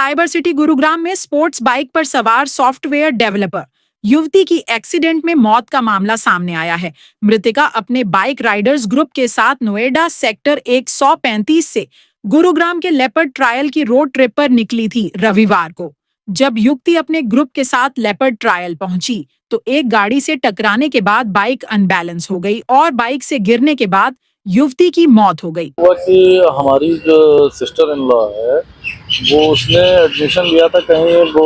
Cyber city Gurugram में sports bike पर सवार सॉफ्टवेयर डेवलपर युवती की एक्सीडेंट में मौत का मामला सामने आया है। मृतका अपने बाइक राइडर्स ग्रुप के साथ नोएडा सेक्टर 135 से गुरुग्राम के लेपर्ड ट्रायल की रोड ट्रिप पर निकली थी रविवार को। जब युवती अपने ग्रुप के साथ लेपर्ड ट्रायल पहुंची तो एक गाड़ी से टकराने के बाद बाइक अनबैलेंस हो गई और बाइक से गिरने के बाद युवती की मौत हो गई। हुआ कि हमारी जो सिस्टर इन लॉ है वो उसने एडमिशन लिया था कहीं वो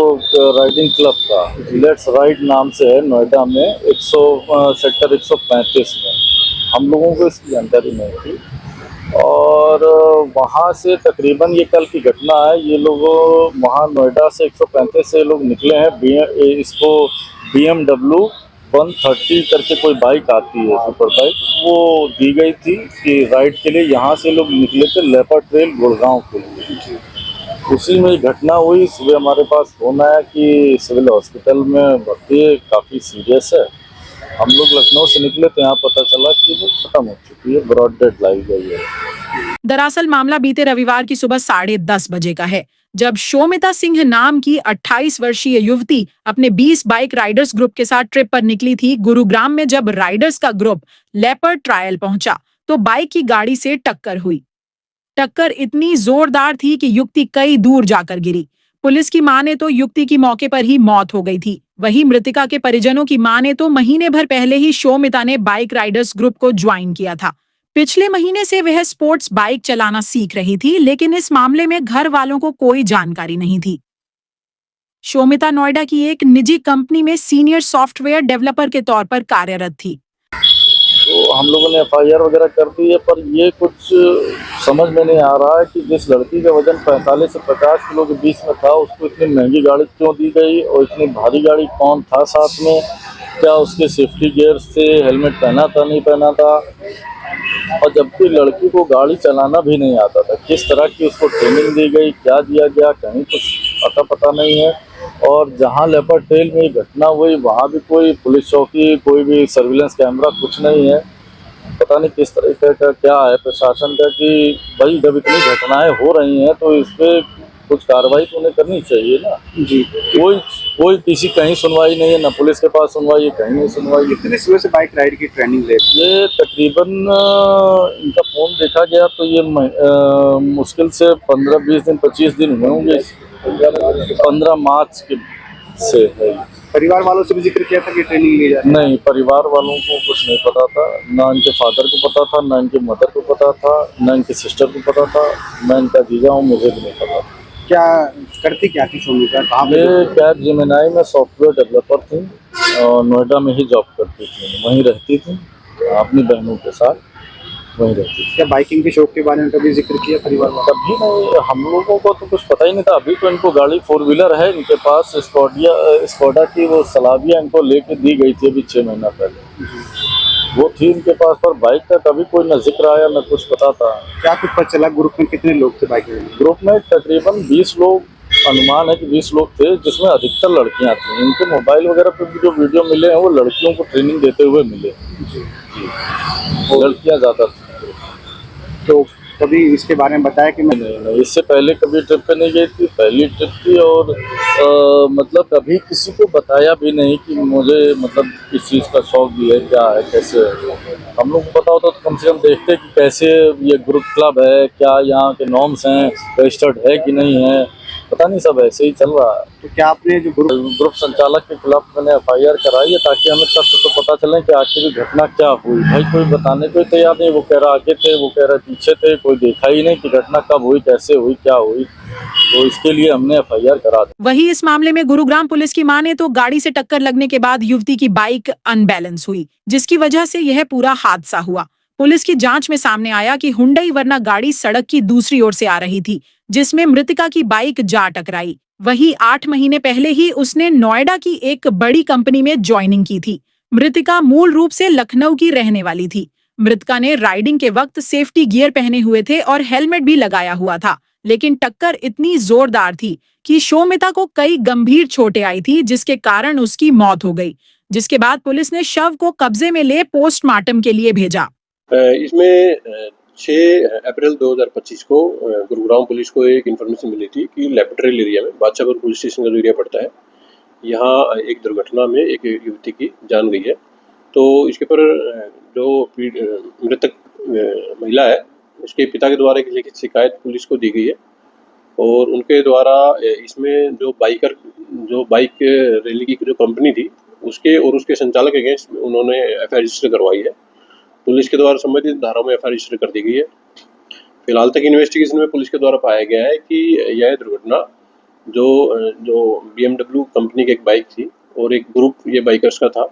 राइडिंग क्लब का लेट्स राइड नाम से है नोएडा में 100 सेक्टर 135 में। हम लोगों को इसकी जानकारी नहीं थी और वहाँ से तकरीबन ये कल की घटना है। ये लोग वहाँ नोएडा से 135 से लोग निकले हैं। इसको BMW 130 करके कोई बाइक आती है सुपर बाइक, वो दी गई थी कि राइड के लिए। यहाँ से लोग निकले थे लेपर्ड ट्रेल गुड़गांव के लिए। उसी में घटना हुई। सुबह हमारे पास फोन आया कि सिविल हॉस्पिटल में भर्ती है, काफ़ी सीरियस है। हम लोग लखनऊ से निकले तो यहाँ पता चला कि वो खत्म हो चुकी है, ब्रॉड डेड लाई गई है। दरअसल मामला बीते रविवार की सुबह 10:30 बजे का है, जब शोमिता सिंह नाम की 28 वर्षीय युवती अपने 20 बाइक राइडर्स ग्रुप के साथ ट्रिप पर निकली थी। गुरुग्राम में जब राइडर्स का ग्रुप लेपर्ड ट्रायल पहुंचा तो बाइक की गाड़ी से टक्कर हुई। टक्कर इतनी जोरदार थी कि युवती कई दूर जाकर गिरी। पुलिस की माने तो युवती की मौके पर ही मौत हो गई थी। वहीं मृतका के परिजनों की माने तो महीने भर पहले ही शोमिता ने बाइक राइडर्स ग्रुप को ज्वाइन किया था। पिछले महीने से वह स्पोर्ट्स बाइक चलाना सीख रही थी, लेकिन इस मामले में घर वालों को कोई जानकारी नहीं थी। शोमिता नोएडा की एक निजी कंपनी में सीनियर सॉफ्टवेयर डेवलपर के तौर पर कार्यरत थी। तो हम लोगों ने FIR वगैरह कर दी है, पर ये कुछ समझ में नहीं आ रहा है कि जिस लड़की का वजन 45 से 50 किलो के बीच में था उसको इतनी महंगी गाड़ी क्यों दी गई और इतनी भारी गाड़ी कौन था साथ में। क्या उसके सेफ्टी गियर्स थे, हेलमेट पहना था नहीं पहना था, और जबकि लड़की को गाड़ी चलाना भी नहीं आता था। किस तरह की उसको ट्रेनिंग दी गई, क्या दिया गया, कहीं कुछ अता पता नहीं है। और जहां लेपर्ड ट्रेल में घटना हुई वहां भी कोई पुलिस चौकी, कोई भी सर्विलेंस कैमरा कुछ नहीं है। पता नहीं किस तरह का क्या है प्रशासन का कि भाई जब इतनी घटनाएं हो रही हैं तो इस पे कुछ कार्रवाई तो उन्हें करनी चाहिए ना जी। कोई किसी कहीं सुनवाई नहीं है, ना पुलिस के पास सुनवाई है, कहीं नहीं सुनवाई। कितने समय से बाइक राइड की ट्रेनिंग ले? ये तकरीबन इनका फोन देखा गया तो ये मुश्किल से 15-20 दिन 25 दिन हुए होंगे। 15 मार्च के से है। परिवार वालों से भी जिक्र किया था कि ट्रेनिंग ली जाए? नहीं, परिवार वालों को कुछ नहीं पता था। ना इनके फादर को पता था, ना इनके मदर को पता था, ना इनके सिस्टर को पता था। मैं इनका जीजा हूँ, मुझे भी नहीं पता। क्या करती क्या थी शोमिता? ये कैपजेमिनी में सॉफ्टवेयर डेवलपर थी और नोएडा में ही जॉब करती थी, वहीं रहती थी अपनी बहनों के साथ, वहीं रहती थी। क्या बाइकिंग के शौक के बारे में कभी जिक्र किया परिवार में? कभी नहीं, हम लोगों को तो कुछ पता ही नहीं था। अभी तो इनको गाड़ी 4 व्हीलर है इनके पास, स्कोडा की वो सलाविया इनको लेके दी गई थी अभी 6 महीना पहले, वो थी इनके पास। पर बाइक का कभी कोई न जिक्र आया न कुछ पता था। क्या कुछ पता चला ग्रुप में कितने लोग थे बाइक में? ग्रुप में तकरीबन 20 लोग, अनुमान है कि 20 लोग थे, जिसमें अधिकतर लड़कियां थी। इनके मोबाइल वगैरह पे भी जो वीडियो मिले हैं वो लड़कियों को ट्रेनिंग देते हुए मिले जी। लड़कियां ज़्यादा थी। तो कभी इसके बारे में बताया कि नहीं, इससे पहले कभी ट्रिप पे नहीं गई थी, पहली ट्रिप थी। और मतलब कभी किसी को बताया भी नहीं कि मुझे मतलब इस चीज़ का शौक भी है, क्या है, कैसे है। हम लोग को पता होता तो कम से कम देखते कि कैसे ये ग्रुप क्लब है, क्या यहाँ के नॉर्म्स हैं, रजिस्टर्ड है कि नहीं है। पता नहीं, सब ऐसे ही चल रहा है। तो क्या आपने जो ग्रुप संचालक के खिलाफ मैंने FIR कराई है ताकि हमें तथ्य तो पता चले कि आखिर घटना क्या हुई। भाई कोई बताने को तैयार नहीं। वो कह रहा आगे थे, वो कह रहा पीछे थे, कोई देखा ही नहीं कि घटना कब हुई, कैसे हुई, क्या हुई। तो इसके लिए हमने FIR करा दी। वहीं इस मामले में गुरुग्राम पुलिस की माने तो गाड़ी से टक्कर लगने के बाद युवती की बाइक अनबैलेंस हुई, जिसकी वजह से यह पूरा हादसा हुआ। पुलिस की जांच में सामने आया कि हुंडई वरना गाड़ी सड़क की दूसरी ओर से आ रही थी, जिसमें मृतका की बाइक जा टकराई। वहीं 8 महीने पहले ही उसने नोएडा की एक बड़ी कंपनी में ज्वाइनिंग की थी। मृतका मूल रूप से लखनऊ की रहने वाली थी। मृतका ने राइडिंग के वक्त सेफ्टी गियर पहने हुए थे और हेलमेट भी लगाया हुआ था, लेकिन टक्कर इतनी जोरदार थी कि शोमिता को कई गंभीर चोटें आई थी, जिसके कारण उसकी मौत हो गई। जिसके बाद पुलिस ने शव को कब्जे में ले पोस्टमार्टम के लिए भेजा। इसमें 6 अप्रैल 2025 को गुरुग्राम पुलिस को एक इन्फॉर्मेशन मिली थी कि लेपटरेल एरिया में बादशाहपुर पुलिस स्टेशन का जो एरिया पड़ता है, यहाँ एक दुर्घटना में एक युवती की जान गई है। तो इसके पर जो मृतक महिला है, उसके पिता के द्वारा एक लिखित शिकायत पुलिस को दी गई है और उनके द्वारा इसमें जो बाइक रैली की जो कंपनी थी, उसके और उसके संचालक अगेंस्ट उन्होंने एफआईआर रजिस्टर करवाई है। पुलिस के द्वारा संबंधित धाराओं में एफआईआर रजिस्टर कर दी गई है। फिलहाल तक इन्वेस्टिगेशन में पुलिस के द्वारा पाया गया है कि यह दुर्घटना जो BMW कंपनी की एक बाइक थी और एक ग्रुप ये बाइकर्स का था।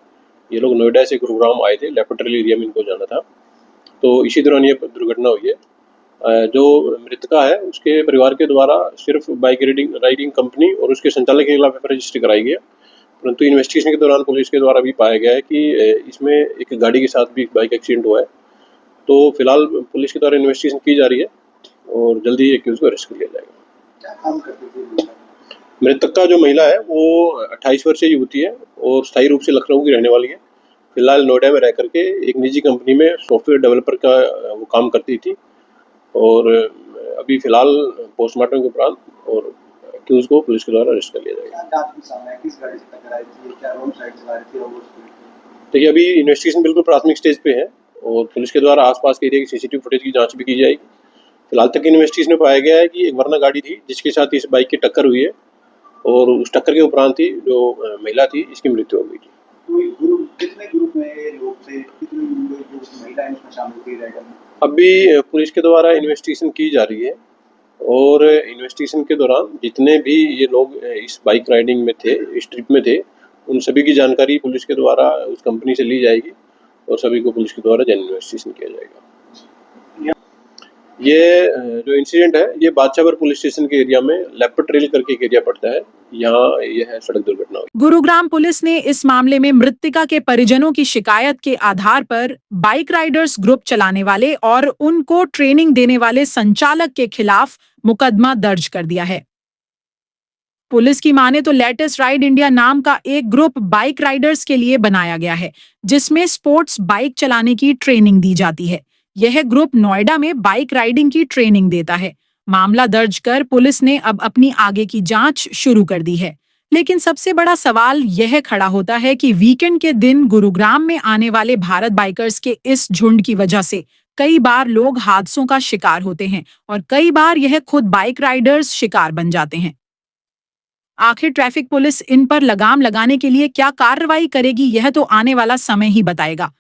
ये लोग नोएडा से गुरुग्राम आए थे, लेपटरेल एरिया में इनको जाना था। तो इसी दौरान ये दुर्घटना हुई है। जो मृतका है, उसके परिवार के द्वारा सिर्फ बाइक राइडिंग कंपनी और उसके संचालक के खिलाफ एफआईआर रजिस्टर कराई गई है। परंतु इन्वेस्टिगेशन के दौरान पुलिस के द्वारा भी पाया गया है कि इसमें एक गाड़ी के साथ भी बाइक एक्सीडेंट हुआ है। तो फिलहाल पुलिस के द्वारा इन्वेस्टिगेशन की जा रही है और जल्दी ही एक्यूज को अरेस्ट कर लिया जाएगा। क्या काम करती थी? मृतका जो महिला है वो 28 वर्षीय युवती है और स्थायी रूप से लखनऊ की रहने वाली है। फिलहाल नोएडा में रह करके एक निजी कंपनी में सॉफ्टवेयर डेवलपर का वो काम करती थी और अभी फिलहाल पोस्टमार्टम के उपरांत और एक्यूज को पुलिस के द्वारा अरेस्ट कर लिया जाएगा। क्या जांच में सामने है? किस गाड़ी से टकराई थी? क्या रोड साइड चला रही थी? और देखिए, अभी इन्वेस्टिगेशन बिल्कुल प्राथमिक स्टेज पे है और पुलिस के द्वारा आसपास के एरिया की सीसीटीवी फुटेज की जांच भी की जाएगी। फिलहाल तक इन्वेस्टिगेशन में पाया गया है कि एक वर्ना गाड़ी थी जिसके साथ इस बाइक की टक्कर हुई है और उस टक्कर के उपरांत ही जो महिला थी इसकी मृत्यु हो गई थी। कितने ग्रुप में ये लोग थे? कितनी जो महिलाएं इसमें शामिल थी राइडर में? अभी पुलिस के द्वारा इन्वेस्टिगेशन की जा रही है और इन्वेस्टिगेशन के दौरान जितने भी ये लोग इस बाइक राइडिंग में थे, इस ट्रिप में थे, उन सभी की जानकारी पुलिस के द्वारा उस कंपनी से ली जाएगी और सभी को पुलिस के द्वारा जन इन्वेस्टिगेशन किया जाएगा। ये जो इंसिडेंट है ये बादशाहपुर पुलिस स्टेशन के एरिया में लेपटरेल करके एक एरिया पड़ता है, यहाँ यह है सड़क दुर्घटना हुई। गुरुग्राम पुलिस ने इस मामले में मृतका के परिजनों की शिकायत के आधार पर बाइक राइडर्स ग्रुप चलाने वाले और उनको ट्रेनिंग देने वाले संचालक के खिलाफ मुकदमा दर्ज कर दिया है। पुलिस की माने तो लेटेस्ट राइड इंडिया नाम का एक ग्रुप बाइक राइडर्स के लिए बनाया गया है, जिसमें स्पोर्ट्स बाइक चलाने की ट्रेनिंग दी जाती है। यह ग्रुप नोएडा में बाइक राइडिंग की ट्रेनिंग देता है। मामला दर्ज कर पुलिस ने अब अपनी आगे की जांच शुरू कर दी है। लेकिन सबसे बड़ा सवाल यह खड़ा होता है कि वीकेंड के दिन गुरुग्राम में आने वाले भारत बाइकर्स के इस झुंड की वजह से कई बार लोग हादसों का शिकार होते हैं और कई बार यह खुद बाइक राइडर्स शिकार बन जाते हैं। आखिर ट्रैफिक पुलिस इन पर लगाम लगाने के लिए क्या कार्रवाई करेगी, यह तो आने वाला समय ही बताएगा।